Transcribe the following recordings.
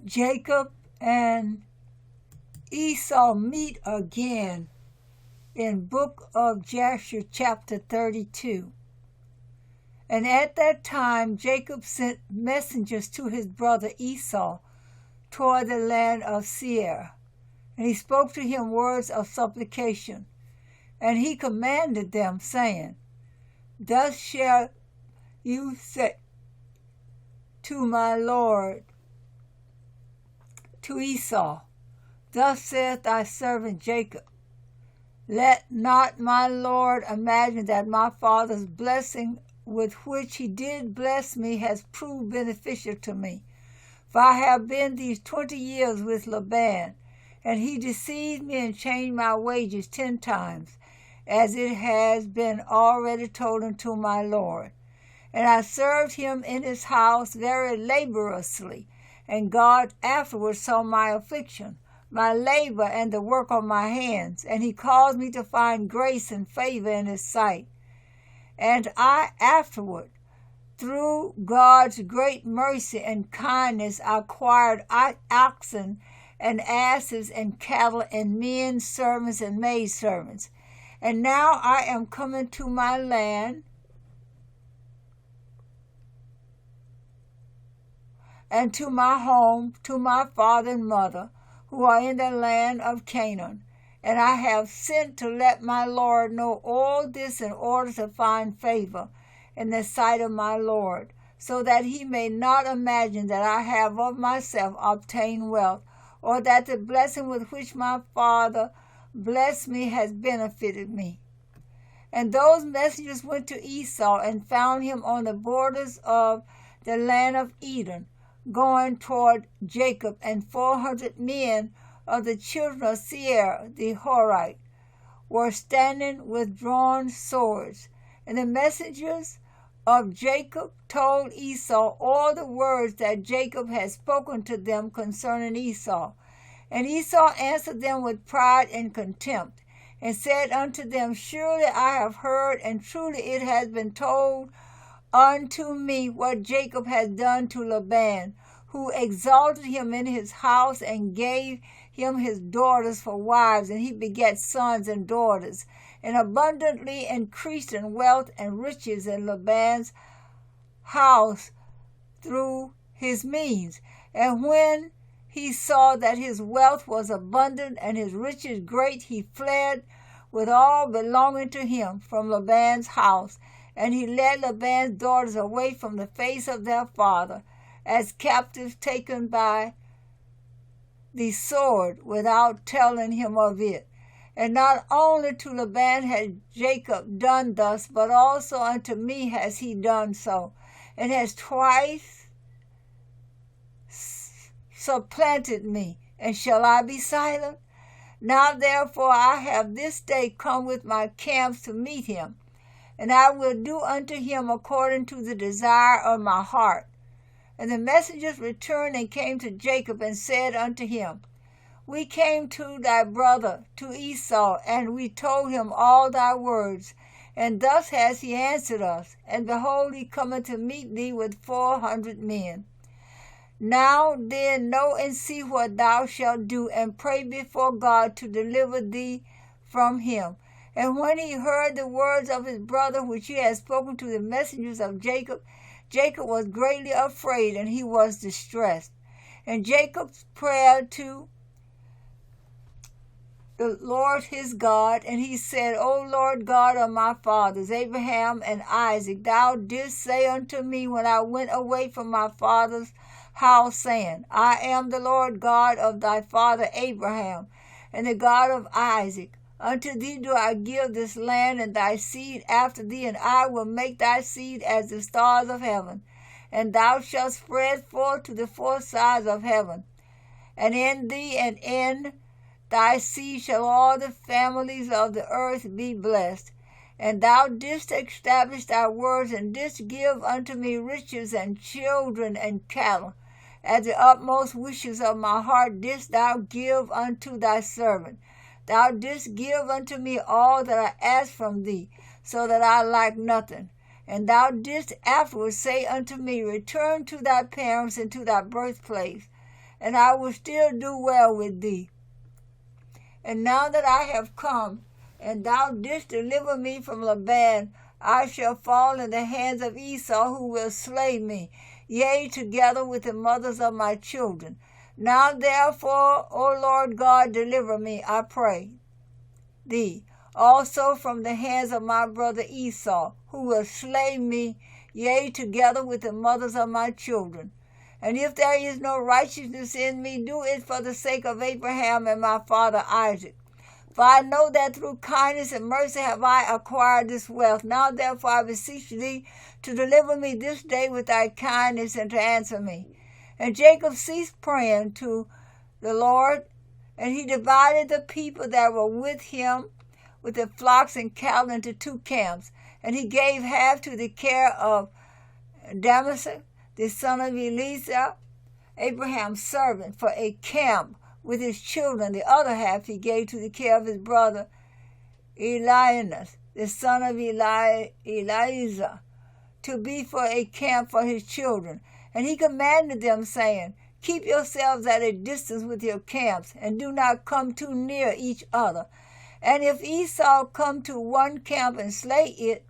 Jacob and Esau meet again in book of Jasher chapter 32. And at that time Jacob sent messengers to his brother Esau toward the land of Seir, and he spoke to him words of supplication. And he commanded them, saying, Thus shall you say to my lord, to Esau, Thus saith thy servant Jacob, Let not my lord imagine that my father's blessing with which he did bless me has proved beneficial to me. For I have been these 20 years with Laban, and he deceived me and changed my wages 10 times, as it has been already told unto my lord. And I served him in his house very laboriously, and God afterward saw my affliction, my labor, and the work of my hands, and he caused me to find grace and favor in his sight. And I afterward, through God's great mercy and kindness, acquired oxen and asses and cattle and men servants and maid servants. And now I am coming to my land, and to my home, to my father and mother, who are in the land of Canaan. And I have sent to let my Lord know all this in order to find favor in the sight of my Lord, so that he may not imagine that I have of myself obtained wealth, or that the blessing with which my father blessed me has benefited me. And those messengers went to Esau and found him on the borders of the land of Edom, going toward Jacob, and 400 men of the children of Seir the Horite were standing with drawn swords. And the messengers of Jacob told Esau all the words that Jacob had spoken to them concerning Esau. And Esau answered them with pride and contempt, and said unto them, Surely I have heard, and truly it has been told unto me what Jacob has done to Laban, who exalted him in his house and gave him his daughters for wives, and he begat sons and daughters, and abundantly increased in wealth and riches in Laban's house through his means. And when he saw that his wealth was abundant and his riches great, he fled with all belonging to him from Laban's house, and he led Laban's daughters away from the face of their father, as captives taken by the sword, without telling him of it. And not only to Laban had Jacob done thus, but also unto me has he done so, and has twice supplanted me. And shall I be silent? Now therefore I have this day come with my camps to meet him, and I will do unto him according to the desire of my heart. And the messengers returned and came to Jacob and said unto him, We came to thy brother, to Esau, and we told him all thy words. And thus has he answered us. And behold, he cometh to meet thee with 400 men. Now then know and see what thou shalt do, and pray before God to deliver thee from him. And when he heard the words of his brother, which he had spoken to the messengers of Jacob, Jacob was greatly afraid, and he was distressed. And Jacob prayed to the Lord his God, and he said, O Lord God of my fathers, Abraham and Isaac, thou didst say unto me when I went away from my father's house, saying, I am the Lord God of thy father Abraham, and the God of Isaac. Unto thee do I give this land and thy seed after thee, and I will make thy seed as the stars of heaven, and thou shalt spread forth to the four sides of heaven. And in thee and in thy seed shall all the families of the earth be blessed. And thou didst establish thy words, and didst give unto me riches and children and cattle. At the utmost wishes of my heart didst thou give unto thy servant. Thou didst give unto me all that I asked from thee, so that I lack nothing. And thou didst afterward say unto me, Return to thy parents and to thy birthplace, and I will still do well with thee. And now that I have come, and thou didst deliver me from Laban, I shall fall in the hands of Esau, who will slay me, yea, together with the mothers of my children. Now therefore, O Lord God, deliver me, I pray thee, also from the hands of my brother Esau, who will slay me, yea, together with the mothers of my children. And if there is no righteousness in me, do it for the sake of Abraham and my father Isaac. For I know that through kindness and mercy have I acquired this wealth. Now therefore I beseech thee to deliver me this day with thy kindness and to answer me. And Jacob ceased praying to the Lord, and he divided the people that were with him with the flocks and cattle into 2 camps. And he gave half to the care of Damascus, the son of Eliezer, Abraham's servant, for a camp with his children. The other half he gave to the care of his brother Elias, the son of Eliezer, to be for a camp for his children. And he commanded them, saying, Keep yourselves at a distance with your camps, and do not come too near each other. And if Esau come to one camp and slay it,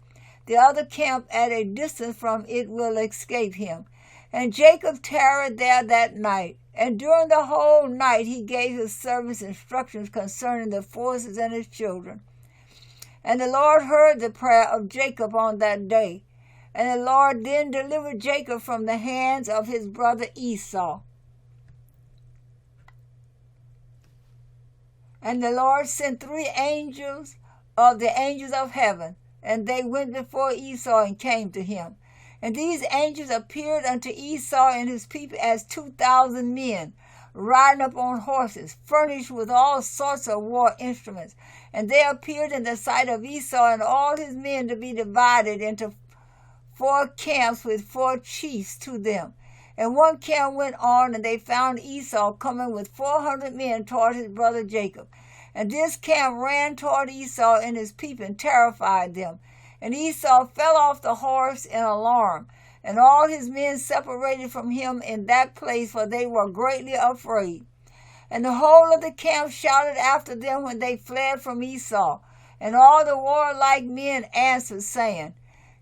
the other camp at a distance from it will escape him. And Jacob tarried there that night, and during the whole night he gave his servants instructions concerning the forces and his children. And the Lord heard the prayer of Jacob on that day. And the Lord then delivered Jacob from the hands of his brother Esau. And the Lord sent 3 angels of the angels of heaven, and they went before Esau and came to him. And these angels appeared unto Esau and his people as 2,000 men, riding upon horses, furnished with all sorts of war instruments. And they appeared in the sight of Esau and all his men to be divided into 4 camps with 4 chiefs to them. And one camp went on, and they found Esau coming with 400 men toward his brother Jacob. And this camp ran toward Esau and his people and terrified them. And Esau fell off the horse in alarm, and all his men separated from him in that place, for they were greatly afraid. And the whole of the camp shouted after them when they fled from Esau. And all the warlike men answered, saying,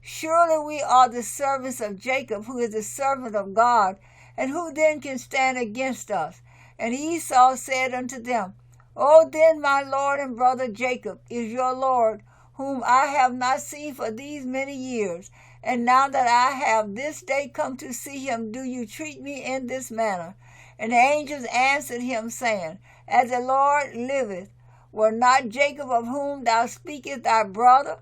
Surely we are the servants of Jacob, who is the servant of God, and who then can stand against us? And Esau said unto them, O then my lord and brother Jacob is your Lord, whom I have not seen for these many years. And now that I have this day come to see him, do you treat me in this manner? And the angels answered him, saying, As the Lord liveth, were not Jacob, of whom thou speakest, thy brother?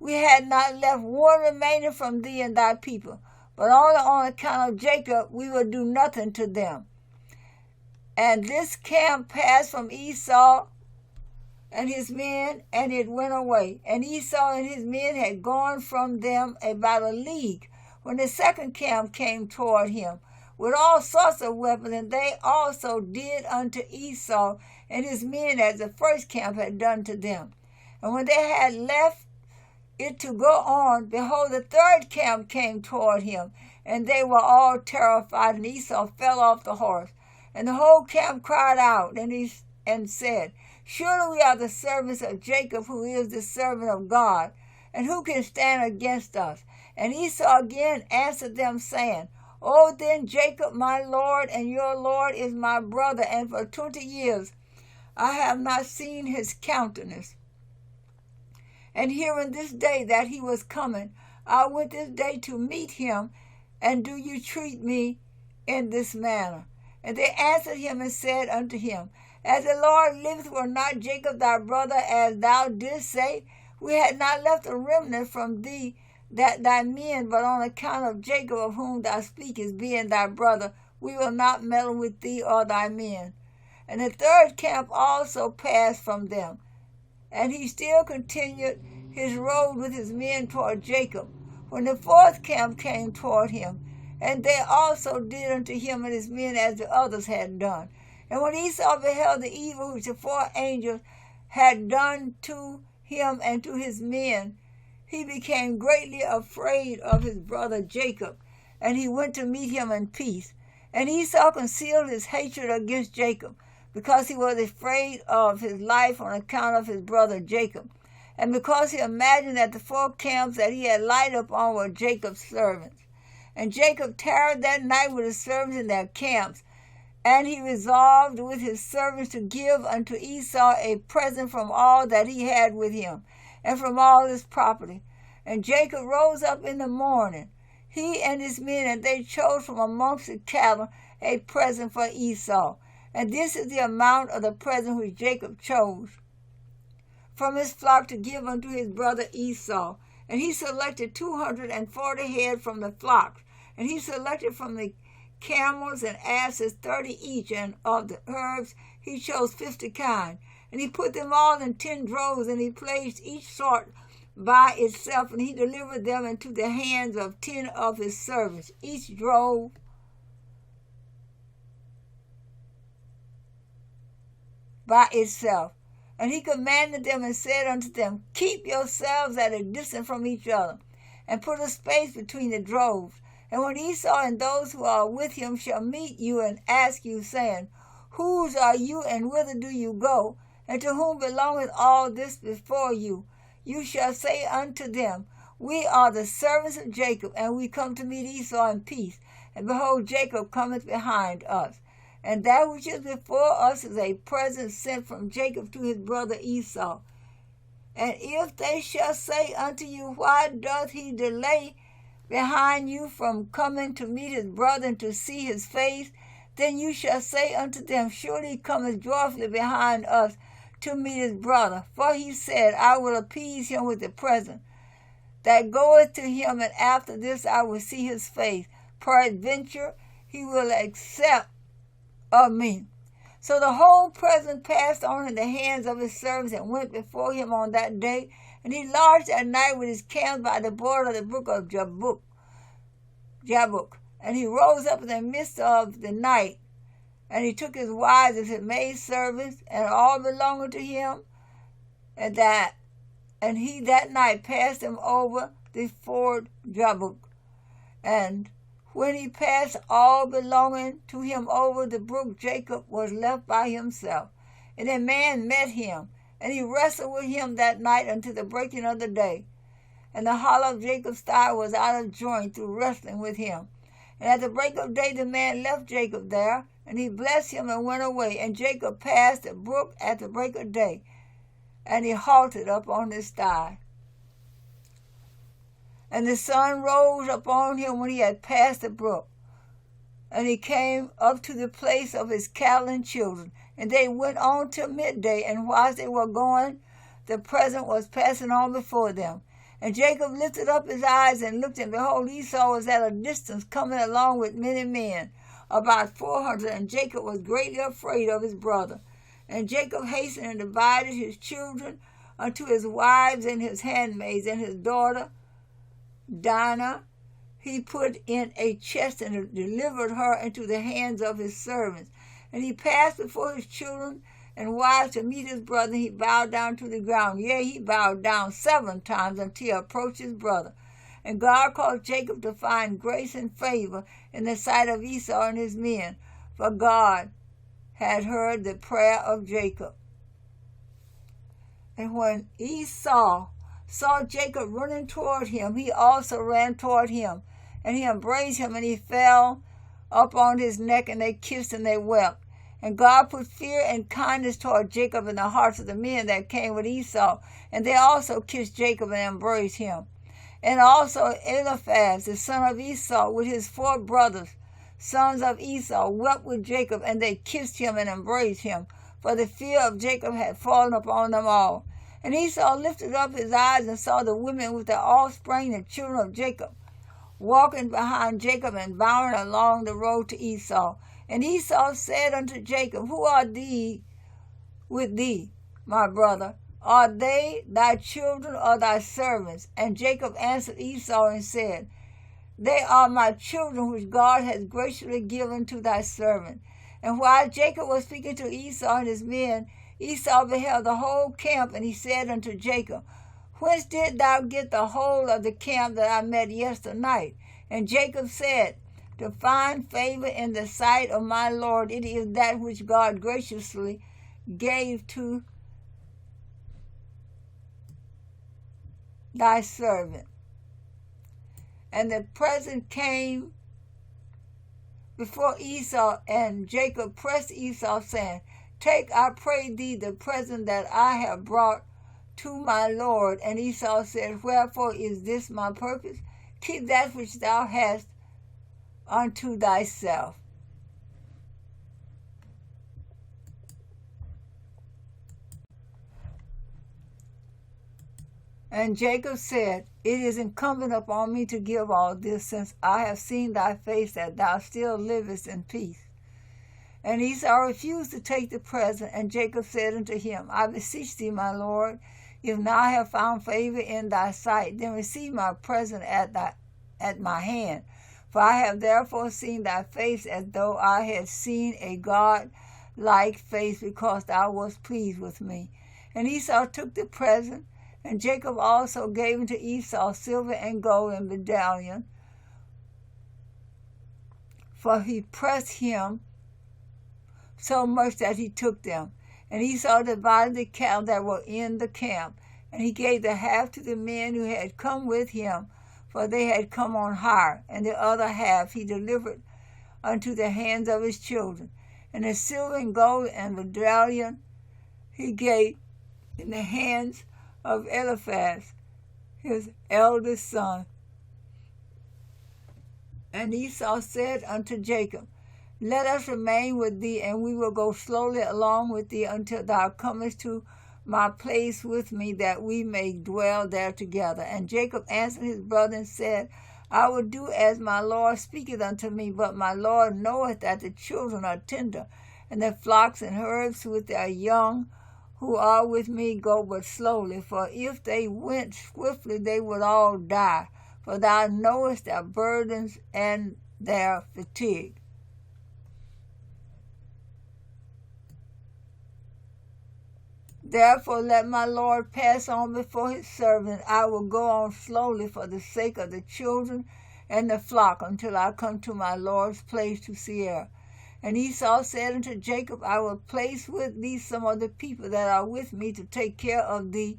We had not left one remaining from thee and thy people, but only on account of Jacob we will do nothing to them. And this camp passed from Esau and his men, and it went away. And Esau and his men had gone from them about a league, when the second camp came toward him with all sorts of weapons, and they also did unto Esau and his men as the first camp had done to them. And when they had left it to go on, behold, the third camp came toward him, and they were all terrified, and Esau fell off the horse. And the whole camp cried out and said, Surely we are the servants of Jacob, who is the servant of God, and who can stand against us? And Esau again answered them, saying, O then Jacob my lord and your lord is my brother, and for 20 years I have not seen his countenance. And hearing this day that he was coming, I went this day to meet him, and do you treat me in this manner? And they answered him and said unto him, As the Lord liveth, were not Jacob thy brother, as thou didst say? We had not left a remnant from thee, that thy men, but on account of Jacob, of whom thou speakest, being thy brother, we will not meddle with thee or thy men. And the third camp also passed from them, and he still continued his road with his men toward Jacob, when the fourth camp came toward him, and they also did unto him and his men as the others had done. And when Esau beheld the evil which the 4 angels had done to him and to his men, he became greatly afraid of his brother Jacob, and he went to meet him in peace. And Esau concealed his hatred against Jacob, because he was afraid of his life on account of his brother Jacob, and because he imagined that the 4 camps that he had lighted upon were Jacob's servants. And Jacob tarried that night with his servants in their camps, and he resolved with his servants to give unto Esau a present from all that he had with him, and from all his property. And Jacob rose up in the morning, he and his men, and they chose from amongst the cattle a present for Esau. And this is the amount of the present which Jacob chose from his flock to give unto his brother Esau. And he selected 240 head from the flocks, and he selected from the camels and asses 30 each, and of the herbs he chose 50 kinds. And he put them all in 10 droves, and he placed each sort by itself, and he delivered them into the hands of 10 of his servants, each drove by itself. And he commanded them and said unto them, Keep yourselves at a distance from each other, and put a space between the droves. And when Esau and those who are with him shall meet you and ask you, saying, Whose are you, and whither do you go? And to whom belongeth all this before you? You shall say unto them, We are the servants of Jacob, and we come to meet Esau in peace. And behold, Jacob cometh behind us. And that which is before us is a present sent from Jacob to his brother Esau. And if they shall say unto you, Why doth he delay behind you from coming to meet his brother and to see his face? Then you shall say unto them, Surely he cometh joyfully behind us to meet his brother. For he said, I will appease him with the present that goeth to him, and after this I will see his face. Peradventure he will accept of me. So the whole present passed on in the hands of his servants, and went before him on that day. And he lodged that night with his camp by the border of the brook of Jabbok. And he rose up in the midst of the night, and he took his wives and his maid servants, and all belonging to him, and he that night passed them over the ford Jabbok. And when he passed all belonging to him over the brook, Jacob was left by himself. And a man met him, and he wrestled with him that night until the breaking of the day. And the hollow of Jacob's thigh was out of joint through wrestling with him. And at the break of day the man left Jacob there, and he blessed him and went away. And Jacob passed the brook at the break of day, and he halted up on his thigh. And the sun rose upon him when he had passed the brook. And he came up to the place of his cattle and children. And they went on till midday, and whilst they were going, the present was passing on before them. And Jacob lifted up his eyes and looked, and behold, Esau was at a distance, coming along with many men, about 400, and Jacob was greatly afraid of his brother. And Jacob hastened and divided his children unto his wives and his handmaids, and his daughter Dinah he put in a chest, and delivered her into the hands of his servants. And he passed before his children and wives to meet his brother. He bowed down to the ground. Yea, he bowed down 7 times until he approached his brother. And God caused Jacob to find grace and favor in the sight of Esau and his men, for God had heard the prayer of Jacob. And when Esau saw Jacob running toward him, he also ran toward him, and he embraced him, and he fell up on his neck, and they kissed and they wept. And God put fear and kindness toward Jacob in the hearts of the men that came with Esau, and they also kissed Jacob and embraced him. And also Eliphaz, the son of Esau, with his 4 brothers, sons of Esau, wept with Jacob, and they kissed him and embraced him, for the fear of Jacob had fallen upon them all. And Esau lifted up his eyes and saw the women with their offspring, the children of Jacob, walking behind Jacob and bowing along the road to Esau. And Esau said unto Jacob, Who are thee with thee, my brother? Are they thy children or thy servants? And Jacob answered Esau and said, They are my children, which God has graciously given to thy servant. And while Jacob was speaking to Esau and his men, Esau beheld the whole camp, and he said unto Jacob, Whence didst thou get the whole of the camp that I met yesternight? And Jacob said, to find favor in the sight of my Lord. It is that which God graciously gave to thy servant. And the present came before Esau, and Jacob pressed Esau, saying, Take, I pray thee, the present that I have brought to my Lord. And Esau said, Wherefore is this my purpose? Keep that which thou hast unto thyself. And Jacob said, It is incumbent upon me to give all this, since I have seen thy face, that thou still livest in peace. And Esau refused to take the present, and Jacob said unto him, I beseech thee, my Lord, if now I have found favor in thy sight, then receive my present at my hand. For I have therefore seen thy face, as though I had seen a God-like face, because thou wast pleased with me. And Esau took the present, and Jacob also gave unto Esau silver and gold and medallion, for he pressed him so much that he took them. And Esau divided the cattle that were in the camp, and he gave the half to the men who had come with him, for they had come on hire, and the other half he delivered unto the hands of his children. And the silver and gold and medallion he gave in the hands of Eliphaz, his eldest son. And Esau said unto Jacob, Let us remain with thee, and we will go slowly along with thee until thou comest to my place with me, that we may dwell there together. And Jacob answered his brother and said, I will do as my Lord speaketh unto me, but my Lord knoweth that the children are tender, and the flocks and herds with their young who are with me go but slowly. For if they went swiftly, they would all die. For thou knowest their burdens and their fatigue. Therefore let my Lord pass on before his servant. I will go on slowly for the sake of the children and the flock, until I come to my Lord's place to Seir. And Esau said unto Jacob, I will place with thee some of the people that are with me, to take care of thee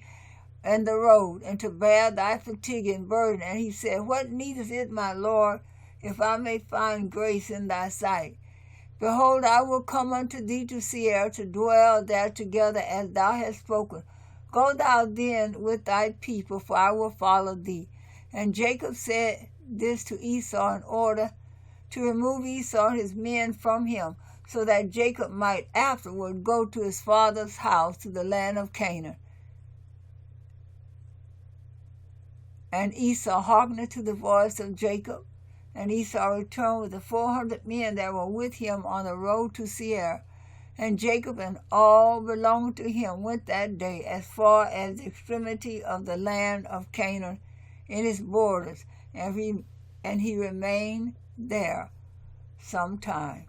in the road, and to bear thy fatigue and burden. And he said, What needeth it, my Lord, if I may find grace in thy sight? Behold, I will come unto thee to Seir, to dwell there together, as thou hast spoken. Go thou then with thy people, for I will follow thee. And Jacob said this to Esau in order to remove Esau and his men from him, so that Jacob might afterward go to his father's house, to the land of Canaan. And Esau hearkened to the voice of Jacob, and Esau returned with the 400 men that were with him on the road to Seir. And Jacob and all belonging to him went that day as far as the extremity of the land of Canaan in its borders, and he remained there some time.